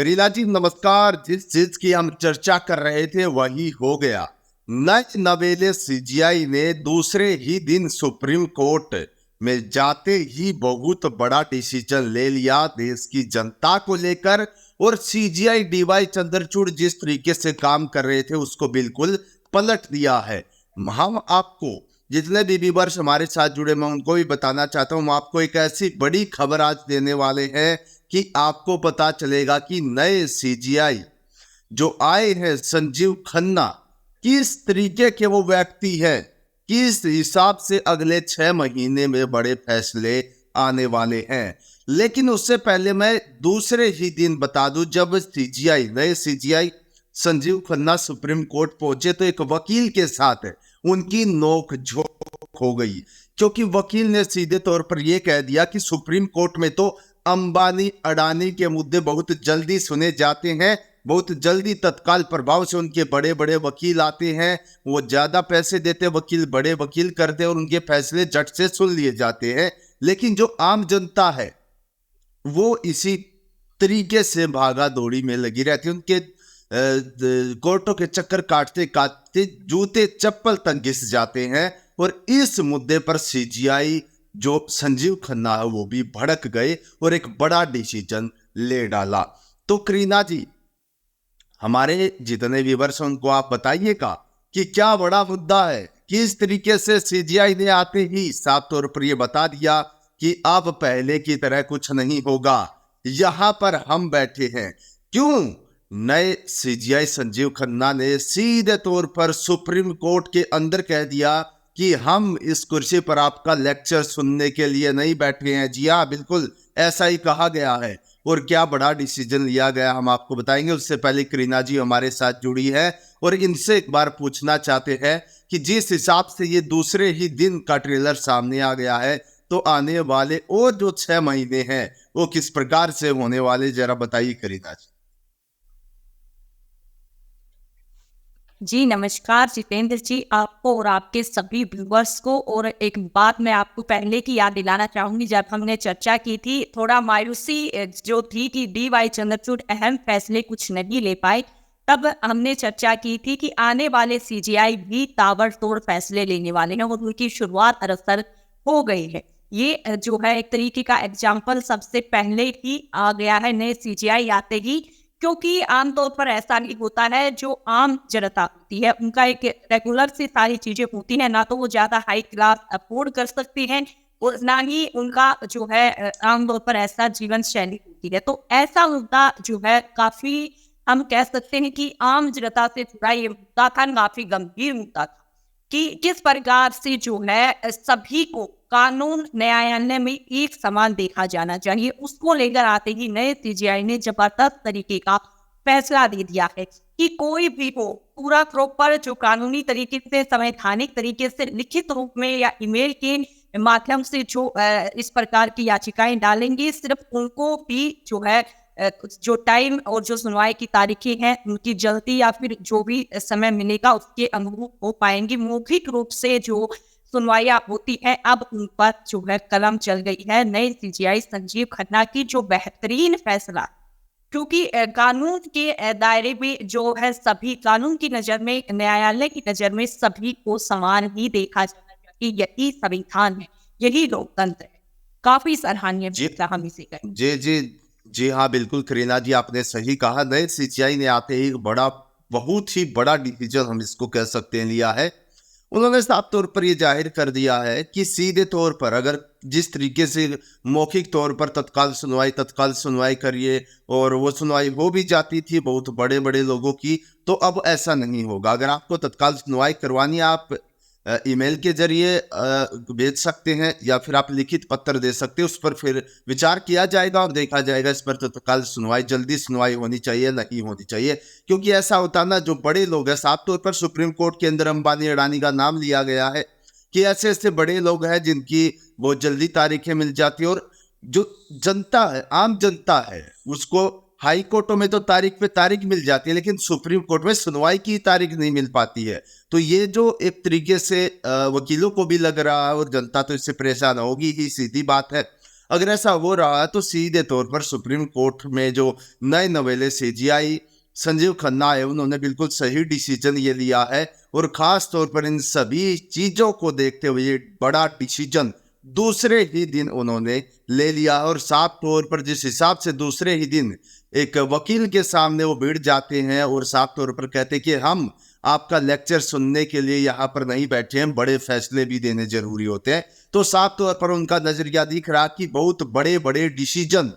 करीना जी नमस्कार। जिस चीज की हम चर्चा कर रहे थे वही हो गया। नए नवेले सीजीआई ने दूसरे ही दिन सुप्रीम कोर्ट में जाते ही बहुत बड़ा डिसीजन ले लिया देश की जनता को लेकर। और सीजीआई डीवाई चंद्रचूड़ जिस तरीके से काम कर रहे थे उसको बिल्कुल पलट दिया है। हम आपको जितने भी व्यूअर्स हमारे साथ जुड़े मैं उनको भी बताना चाहता हूं, हम आपको एक ऐसी बड़ी खबर आज देने वाले हैं कि आपको पता चलेगा कि नए सीजीआई जो आए हैं संजीव खन्ना किस तरीके के वो व्यक्ति है, किस हिसाब से अगले 6 महीने में बड़े फैसले आने वाले हैं। लेकिन उससे पहले मैं दूसरे ही दिन बता दूं, जब नए CGI Sanjeev Khanna supreme court पहुंचे तो एक वकील के साथ उनकी नोक झोंक हो गई, क्योंकि वकील ने सीधे तौर पर यह कह दिया कि सुप्रीम कोर्ट में तो अंबानी अडानी के मुद्दे बहुत जल्दी सुने जाते हैं, बहुत जल्दी तत्काल प्रभाव से उनके बड़े बड़े वकील आते हैं, वो ज्यादा पैसे देते वकील बड़े वकील करते और उनके फैसले झट से सुन लिए जाते हैं। लेकिन जो आम जनता है वो इसी तरीके से भागा दौड़ी में लगी रहती है, उनके कोर्टों के चक्कर काटते काटते जूते चप्पल तक घिस जाते हैं। और इस मुद्दे पर सीजीआई जो संजीव खन्ना है वो भी भड़क गए और एक बड़ा डिसीजन ले डाला। तो करीना जी हमारे जितने व्यूअर्स हैं उनको आप बताइएगा कि क्या बड़ा मुद्दा है, किस तरीके से सीजीआई ने आते ही साफ तौर पर यह बता दिया कि अब पहले की तरह कुछ नहीं होगा, यहां पर हम बैठे हैं। क्यों? नए सीजीआई संजीव खन्ना ने सीधे तौर पर सुप्रीम कोर्ट के अंदर कह दिया कि हम इस कुर्सी पर आपका लेक्चर सुनने के लिए नहीं बैठे हैं। जी हाँ, बिल्कुल ऐसा ही कहा गया है। और क्या बड़ा डिसीजन लिया गया हम आपको बताएंगे। उससे पहले करीना जी हमारे साथ जुड़ी है और इनसे एक बार पूछना चाहते हैं कि जिस हिसाब से ये दूसरे ही दिन का ट्रेलर सामने आ गया है तो आने वाले और जो 6 महीने हैं वो किस प्रकार से होने वाले, जरा बताइए करीना जी। जी नमस्कार जितेंद्र जी, आपको और आपके सभी व्यूवर्स को। और एक बात मैं आपको पहले की याद दिलाना चाहूंगी, जब हमने चर्चा की थी थोड़ा मायूसी जो थी कि डीवाई चंद्रचूड़ अहम फैसले कुछ नहीं ले पाए, तब हमने चर्चा की थी कि आने वाले सीजीआई भी ताबड़तोड़ फैसले लेने वाले हैं और उनकी शुरुआत दरअसल हो गई है। ये जो है एक तरीके का एग्जाम्पल सबसे पहले ही आ गया है नए सीजीआई आते ही, क्योंकि आमतौर पर ऐसा नहीं होता है। जो आम जनता होती है उनका एक रेगुलर से सारी चीजें होती हैं, ना तो वो ज्यादा हाई क्लास अफोर्ड कर सकती हैं और ना ही उनका जो है आमतौर पर ऐसा जीवन शैली होती है। तो ऐसा मुद्दा जो है काफी हम कह सकते हैं कि आम जनता से जुड़ा ये मुद्दा था, काफी गंभीर मुद्दा था कि किस प्रकार से जो है सभी को कानून न्यायालय में एक समान देखा जाना चाहिए। उसको लेकर आते ही नए सीजीआई ने जबरदस्त तरीके का फैसला दे दिया है कि कोई भी हो पूरा प्रॉपर जो कानूनी तरीके से संवैधानिक तरीके से लिखित रूप में या ईमेल के माध्यम से जो इस प्रकार की याचिकाएं डालेंगे, सिर्फ उनको भी जो है जो टाइम और जो सुनवाई की तारीखें हैं उनकी जल्दी या फिर जो भी समय मिलेगा उसके अनुरूप हो पाएंगी। मौखिक रूप से जो सुनवाइयां होती हैं अब उन पर जो है कलम चल गई है नए सीजीआई संजीव खन्ना की। जो बेहतरीन फैसला, क्योंकि कानून के दायरे में जो है सभी कानून की नजर में, न्यायालय की नजर में सभी को समान ही देखा जाना चाहिए। यही संविधान है, यही लोकतंत्र है। काफी सराहनीय फैसला हम इसे कहें। जी जी जी हाँ, बिल्कुल करीना जी आपने सही कहा। नए सीजीआई ने आते ही बड़ा बहुत ही बड़ा डिसीजन हम इसको कह सकते हैं लिया है। उन्होंने साफ तौर पर यह जाहिर कर दिया है कि सीधे तौर पर अगर जिस तरीके से मौखिक तौर पर तत्काल सुनवाई करिए और वो सुनवाई हो भी जाती थी बहुत बड़े बड़े लोगों की, तो अब ऐसा नहीं होगा। अगर आपको तत्काल सुनवाई करवानी है आप ईमेल के जरिए भेज सकते हैं या फिर आप लिखित पत्र दे सकते हैं, उस पर फिर विचार किया जाएगा और देखा जाएगा इस पर तत्काल सुनवाई, जल्दी सुनवाई होनी चाहिए नहीं होनी चाहिए। क्योंकि ऐसा होता ना, जो बड़े लोग हैं, साफ तौर पर सुप्रीम कोर्ट के अंदर अंबानी अडानी का नाम लिया गया है कि ऐसे ऐसे बड़े लोग हैं जिनकी बहुत जल्दी तारीखें मिल जाती है। और जो जनता है, आम जनता है, उसको हाई कोर्टों में तो तारीख पे तारीख मिल जाती है लेकिन सुप्रीम कोर्ट में सुनवाई की तारीख नहीं मिल पाती है। तो ये जो एक तरीके से वकीलों को भी लग रहा है और जनता तो इससे परेशान होगी ही, सीधी बात है। अगर ऐसा हो रहा है तो सीधे तौर पर सुप्रीम कोर्ट में जो नए नवेले सीजीआई संजीव खन्ना है उन्होंने बिल्कुल सही डिसीजन ये लिया है, और खास तौर पर इन सभी चीजों को देखते हुए ये बड़ा डिसीजन दूसरे ही दिन उन्होंने ले लिया। और साफ तौर पर जिस हिसाब से दूसरे ही दिन एक वकील के सामने वो भिड़ जाते हैं और साफ तौर पर कहते हैं कि हम आपका लेक्चर सुनने के लिए यहाँ पर नहीं बैठे हैं, बड़े फैसले भी देने जरूरी होते हैं, तो साफ तौर पर उनका नजरिया दिख रहा कि बहुत बड़े बड़े डिसीजन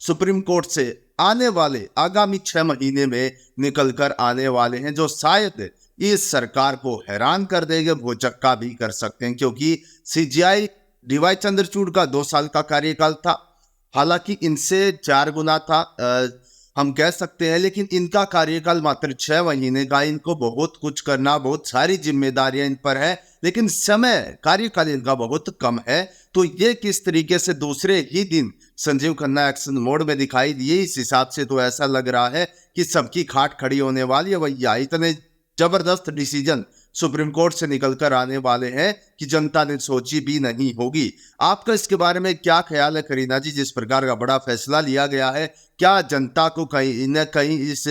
सुप्रीम कोर्ट से आने वाले आगामी 6 महीने में निकल कर आने वाले हैं, जो शायद इस सरकार को हैरान कर देंगे, भौचक्का भी कर सकते हैं। क्योंकि सीजीआई डीवाई चंद्रचूड़ का 2 साल का कार्यकाल था, हालांकि इनसे 4 गुना था हम कह सकते हैं, लेकिन इनका कार्यकाल मात्र 6 महीने का। इनको बहुत कुछ करना, बहुत सारी जिम्मेदारियां इन पर है, लेकिन समय कार्यकाल इनका बहुत कम है। तो ये किस तरीके से दूसरे ही दिन संजीव खन्ना एक्शन मोड में दिखाई दिए, इस हिसाब से तो ऐसा लग रहा है कि सबकी खाट खड़ी होने वाली है भैया। इतने जबरदस्त डिसीजन सुप्रीम कोर्ट से निकलकर आने वाले हैं कि जनता ने सोची भी नहीं होगी। आपका इसके बारे में क्या ख्याल है करीना जी? जिस प्रकार का बड़ा फैसला लिया गया है, क्या जनता को कहीं न कहीं इस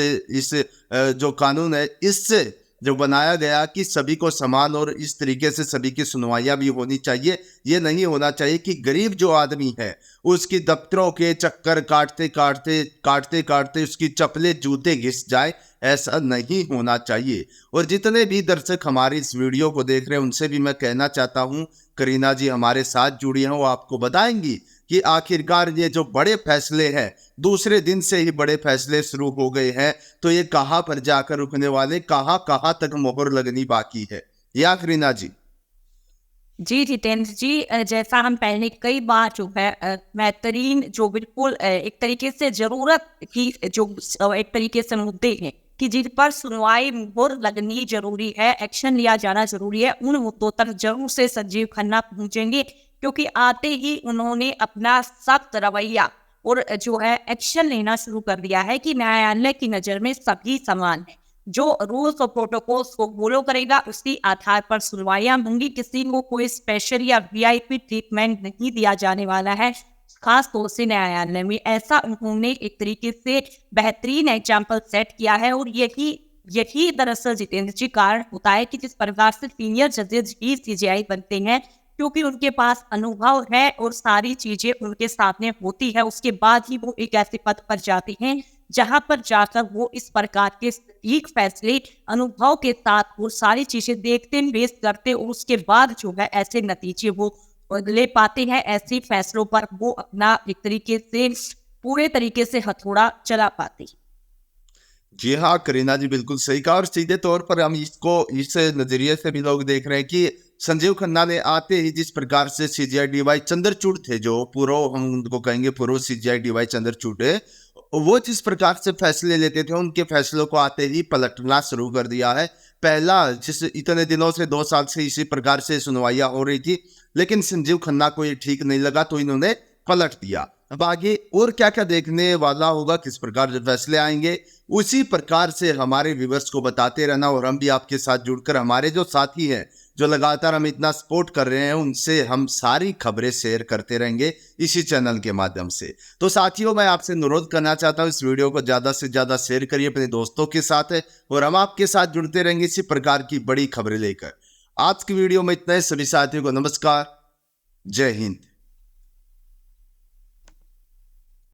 जो कानून है इससे जो बनाया गया कि सभी को समान और इस तरीके से सभी की सुनवाइयां भी होनी चाहिए, ये नहीं होना चाहिए कि गरीब जो आदमी है उसकी दफ्तरों के चक्कर काटते उसकी चप्पलें जूते घिस जाए, ऐसा नहीं होना चाहिए। और जितने भी दर्शक हमारी इस वीडियो को देख रहे हैं उनसे भी मैं कहना चाहता हूं, करीना जी हमारे साथ जुड़ी हैं, वो आपको बताएंगी कि आखिरकार ये जो बड़े फैसले हैं, दूसरे दिन से ही बड़े फैसले शुरू हो गए हैं, तो ये कहां पर जाकर रुकने वाले, कहां तक मोहर लगनी बाकी है, या करीना जी? जी जितेंद्र जी, जैसा हम पहले कई बार जो है बेहतरीन जो बिल्कुल एक तरीके से जरूरत की जो एक तरीके से मुद्दे हैं कि जिन पर सुनवाई मुहर लगनी जरूरी है, एक्शन लिया जाना जरूरी है, उन मुद्दों तक जरूर से संजीव खन्ना पहुंचेंगे। क्योंकि आते ही उन्होंने अपना सख्त रवैया और जो है एक्शन लेना शुरू कर दिया है कि न्यायालय की नजर में सभी समान है। जो रूल्स और प्रोटोकॉल्स को फॉलो करेगा उसी आधार पर सुनवाइयां होंगी। किसी को कोई स्पेशल या वीआईपी ट्रीटमेंट नहीं दिया जाने वाला है, खास तौर से न्यायालय में। ऐसा उन्होंने एक तरीके से बेहतरीन एग्जाम्पल सेट किया है। और यही दरअसल जितेंद्र जी कारण होता है कि जिस प्रकार से सीनियर जजेस भी सीजीआई बनते हैं, क्योंकि उनके पास अनुभव है और सारी चीजें उनके सामने होती है, उसके बाद ही वो एक ऐसे पद पर जाते हैं जहां पर जाकर वो इस प्रकार के सटीक फैसले अनुभव के साथ वो सारी चीजें देखते पेश करते और उसके बाद जो है ऐसे नतीजे वो ले पाते हैं। ऐसे फैसलों पर वो अपना एक तरीके से पूरे तरीके से हथौड़ा चला पाते। जी हाँ करीना जी, बिल्कुल सही कहा। और सीधे तौर पर हम इसको इस नजरिए से भी लोग देख रहे हैं कि संजीव खन्ना ने आते ही जिस प्रकार से सीजीआई डीवाई चंद्रचूड़ थे, जो पूर्व हम उनको कहेंगे पूर्व सीजीआई डीवाई चंद्रचूड़ है, वो जिस प्रकार से फैसले लेते थे उनके फैसलों को आते ही पलटना शुरू कर दिया है। पहला जिस इतने दिनों से 2 साल से इसी प्रकार से सुनवाइयां हो रही थी, लेकिन संजीव खन्ना को ये ठीक नहीं लगा तो इन्होंने पलट दिया। अब आगे और क्या क्या देखने वाला होगा, किस प्रकार जो फैसले आएंगे, उसी प्रकार से हमारे व्यूअर्स को बताते रहना। और हम भी आपके साथ जुड़कर हमारे जो साथी हैं जो लगातार हम इतना सपोर्ट कर रहे हैं, उनसे हम सारी खबरें शेयर करते रहेंगे इसी चैनल के माध्यम से। तो साथियों, मैं आपसे अनुरोध करना चाहता हूं इस वीडियो को ज़्यादा से ज़्यादा शेयर करिए अपने दोस्तों के साथ, और हम आपके साथ जुड़ते रहेंगे इसी प्रकार की बड़ी खबरें लेकर। आज की वीडियो में इतना ही। सभी साथियों को नमस्कार, जय हिंद।